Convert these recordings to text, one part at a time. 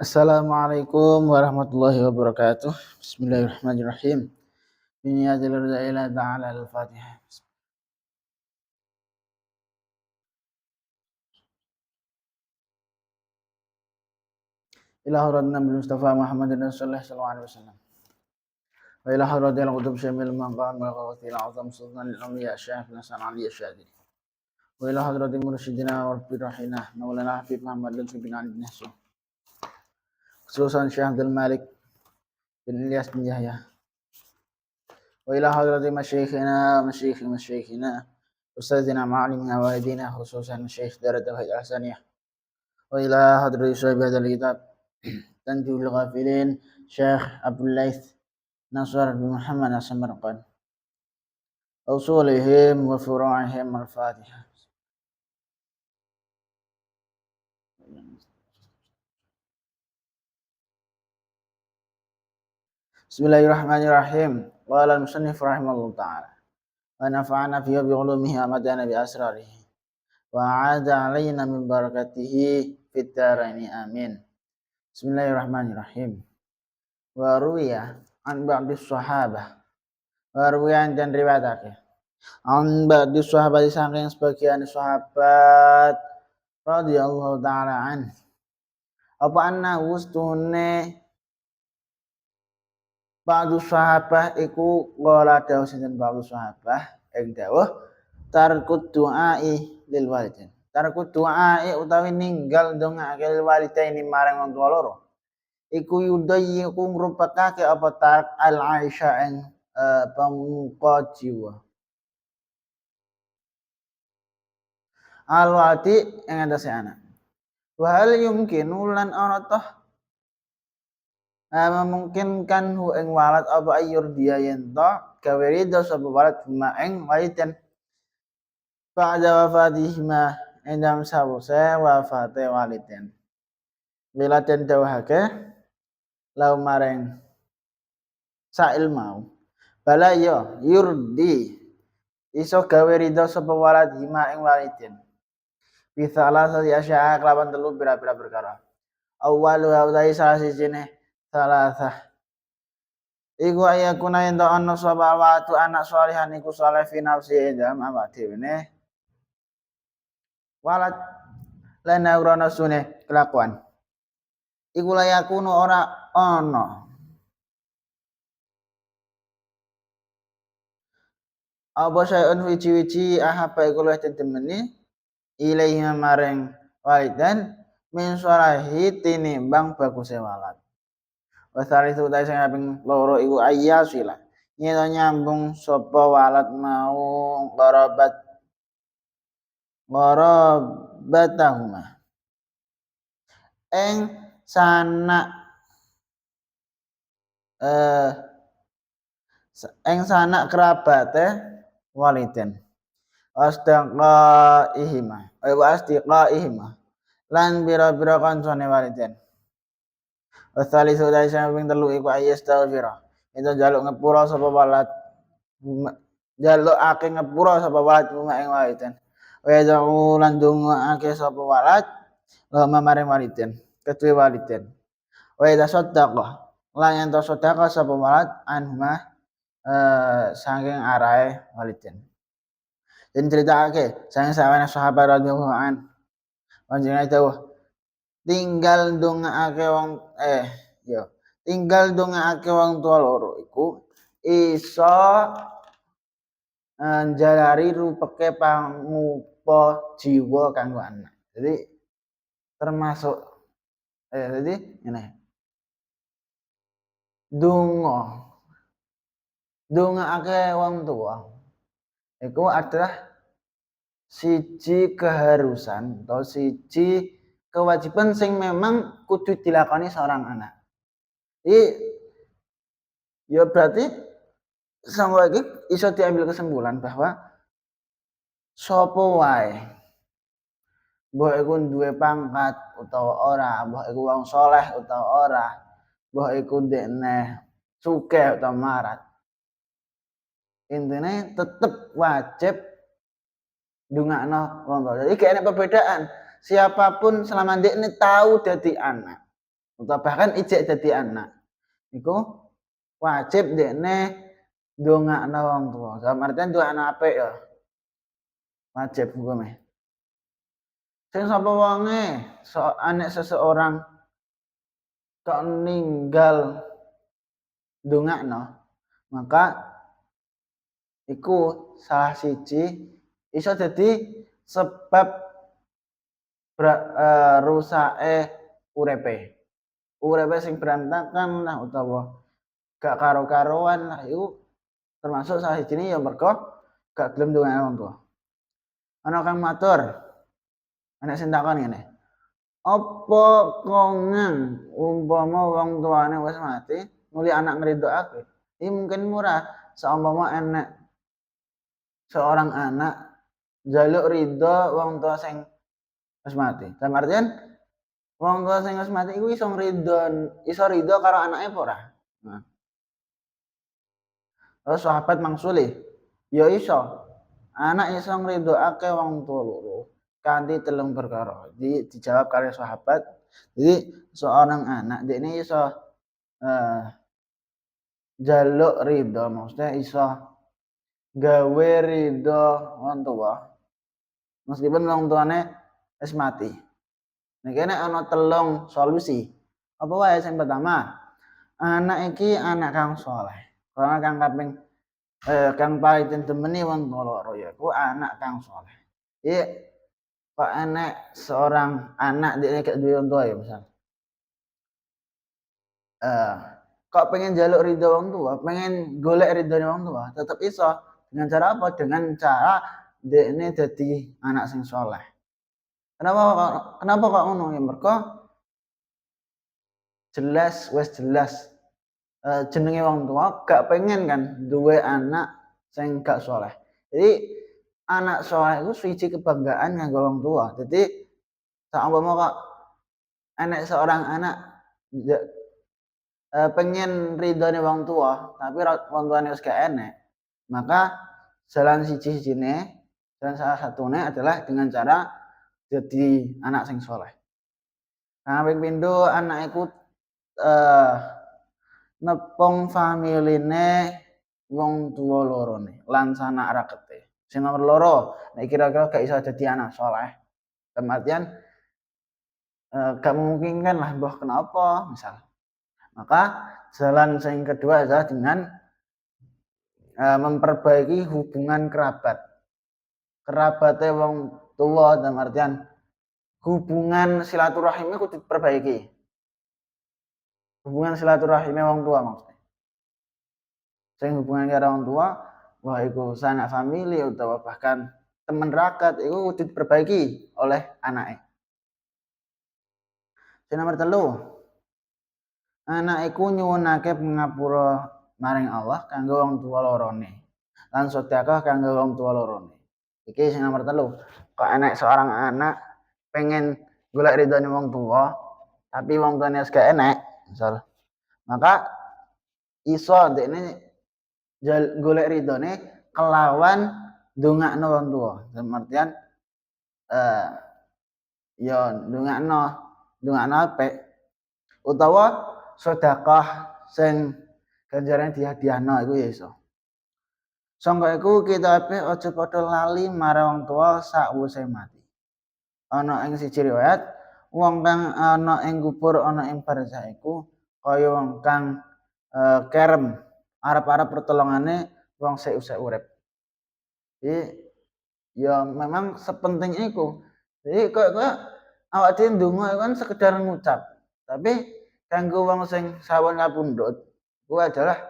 Assalamualaikum warahmatullahi wabarakatuh. Bismillahirrahmanirrahim. Ini adalah ila ta'ala al-Fatihah. Ila haradna bil Mustafa Muhammadin sallallahu alaihi wasallam. Wa ila haradil qutub syamil maqam wa qawatil azam sultan al-awliya syekh Hasan Ali Syadili. Wa ila hadratil mursyidina wa firahina Maulana Habib Muhammad Lutfi bin Ali bin Hasan. Khususan Syekh Abdul Malik bin Ilyas bin Yahya. Wa ila hadratil masyayikhina Ustazina ma'alimina wa walidina khususan Syekh Darat Tauhid Al-Hasaniyah. Wa ila hadratil syahid hadzal kitab Tanjul Ghafilin Syekh Abdul Laith Nasr bin Muhammad As-Samarqand. Usulihim wa furu'ihim al-Fatihah. Bismillahirrahmanirrahim. Qala al-musannif rahimahullah ta'ala. Wa nafa'ana fihi bi ulumihi wa madana bi asrarihi. Wa 'ada 'alaina min barakatihi fid dharain amin. Bismillahirrahmanirrahim. Wa ruwiya an ba'di sahabah. Wa ruwiya dan riwayatake. An ba'di sahabat saking sebagian sahabat radhiyallahu ta'ala an. Apa anna wustune ba'du sahabah iku qala dawuh sinten ba'du sahabah ing dawuh tarkut du'ai lil walidain. Tarkut du'ai utawi ninggal ndongaake lil walidain marang wong tuwa loro. Iku yudai iku ngrupakake apa tark al aisha ing pamuka jiwa. Al wati ing atase anak. Wa hal yumkinu lan ana toh memungkinkan hu ing walad apa ayur dia yen to gawe ridho sapa walad huma ing waliden ba'da wafatihima endam sawuse wafate waliden bila den dawuhake lau maring sail mau bala yo yurdi iso gawe ridho sapa walad hima ing waliden bisalah sasi asya kelawan telu pira-pira perkara awwalu haudai salah sijine salasah iku ayakuna ento ana sapa watu anak salihan iku saleh fi nafsi dalam awak dhewe ne walad lan urana sune kelakuan iku layakunu ora ana apa sayun wiji-wiji ahaba iku luwih temeni ilaihi maring walidan min sarahi tinimbang baguse walad. Wasari itu tadi saya ping loro iku ayyasila. Nyeto nyambung sapa walad mau qarabatahuma. Eng sanak kerabate waliden. Asdiqaihima. Lan bira-bira kancane waliden. Wasali sudah samping telu iku ayastaghfira. Itu jaluk ngepura sapa walad. Jaluk ake ngepura sapa walad ing waliden. Wa yad'u lan dongaake sapa walad lama maring waliden, kedue waliden. Wa idza saddaqa lan yen to sedekah sapa walad anhuma saking arahe waliden. Den critakake saking sawane sahabat radhiyallahu an. Panjenengan dawuh tinggal ndongaake wong tinggal ndongaake wong tua loro iku iso njalari rupeke pangupa jiwa kanggo anak. Jadi termasuk jadi ngene. Ndongaake wong tua iku adalah siji keharusan atau siji kewajiban sing memang kudu dilakoni seorang anak. Jadi ya berarti sama lagi iso diambil kesimpulan bahwa sapa wae mbok iku duwe pangkat utawa ora, mbok iku wong saleh utawa ora, mbok iku ndekne sugih utawa marat. Intine tetep wajib ndongakno wong tua. Jadi gak ana perbedaan. Siapapun selama ndekne tahu dadi anak utawa bahkan ijek dadi anak iku wajib dekne ndongakno wong tuwa. Dalam artian ndongakno apik ya. Wajib hukume. Sing sapa wonge anek seseorang kok ninggal ndongakno, maka iku salah siji iso dadi sebab rusake uripe. Uripe sing berantakan lah utawa gak karo-karoan lah iku termasuk salah sijine ya mergo gak gelem ndongakno wong tuwa. Ana kang matur, ana sing takon ngene. Apa kongen umpama wong tuane wis mati, nuli anak ngridokake? Iki mungkin murah, saumpama enek seorang anak njaluk ridho wong tua sing wis mati. Dalam artian wong tua sing wis mati iku iso ridho karo anake apa ora? Nah. Terus sahabat mangsuli, ya iso. Anak iso ngridokake wong tua loro kanthi 3 perkara. Jadi dijawab karo sahabat. Jadi seorang anak dekne iso njaluk ridho, maksudnya iso gawe ridho wong tua meskipun wong tuane wis mati. Nek kene ana 3 solusi. Apa wae sing pertama? Anak iki anak kang saleh. Karena kang kaping kang paling temeni wong loro yaiku anak kang saleh. Iki kok enek seorang anak dekne gak duwe wong tua ya misal. Kok pengen njaluk ridho wong tua, pengen golek ridhone wong tua, tetep iso. Dengan cara apa? Dengan cara dekne dadi anak sing saleh. Kenapa kok ngono? Ya mergo wis jelas jenenge wong tua gak pengen kan duwe anak sing gak saleh. Jadi anak saleh iku siji kebanggaan kanggo wong tua. Jadi saumpama kok enek seorang anak pengen ridhone wong tua, tapi wong tuane wis gak enek, maka jalan salah satune adalah dengan cara jadi anak sing saleh. Kaping pindho anak iku nepung familine wong tuwa lorone lan sanak rakete. Sing nomor loro, nek kira-kira gak iso dadi anak saleh, dalam artian gak memungkinkan lah mbah kenapa misal. Maka jalan sing kedua adalah dengan memperbaiki hubungan kerabat. Kerabate wong tuwa dalam artian hubungan silaturahimnya kudu diperbaiki. Hubungan silaturahimnya wong tua maksudnya. Sing hubungan karo wong tua, wah iku sanak famili utawa bahkan temen raket iku kudu diperbaiki oleh anake. Sing nomor 3, anak iku nyuwunake pangapura maring Allah kanggo wong tuwa lorone. Lan sedekah kanggo wong tuwa lorone. Iki sing nomor 3. Kok enek seorang anak pengen golek ridhone wong tuwa, tapi wong tuane wis gak enek, misal. Maka iso dekne golek ridhone kelawan ndongakno wong tuwa. Dalam artian ya ndongakno apik utawa sedekah sing ganjarane dihadiahno iku ya iso. Sangka iku kita aja padha lali marang wong tua sakwise mati. Ana ing siji riwayat, wong kang ana ing kubur ana ing barzah iku kaya wong kang kerem arep-arep pertolongane wong sing isih urip. Jadi ya memang sepenting iku. Jadi kok awak dhewe ndonga iku kan sekedar ngucap. Tapi kanggo wong sing sampun kapundhut iku adalah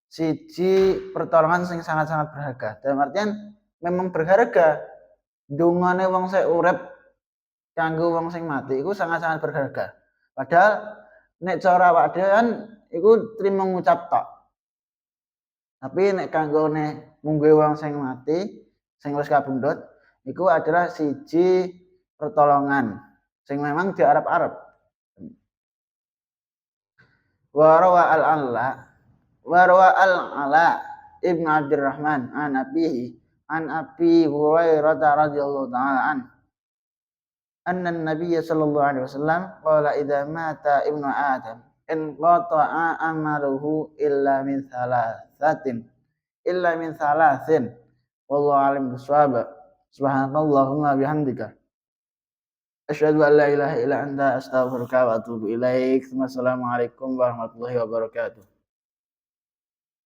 siji pertolongan sing sangat-sangat berharga. Dalam artian memang berharga. Dungane wong sing urip kanggo wong sing mati iku sangat-sangat berharga. Padahal nek cara awak dhewe kan iku trimo ngucap tok. Tapi nek kanggone mungguhe wong sing mati, sing wis kapundhut, iku adalah siji pertolongan sing memang diarep-arep. Wa rawa al-Ala Ibnu Abdurrahman an Abi Hurairah radhiyallahu ta'ala an anna an-nabiy sallallahu alaihi wasallam qala idza mata ibnu adam in qata'a amaluhu illa min thalathin wallahu alim bisawab. Subhanallahumma bihamdika asyhadu an la ilaha illa anta astaghfiruka wa atubu ilaik. Wassalamualaikum warahmatullahi wabarakatuh.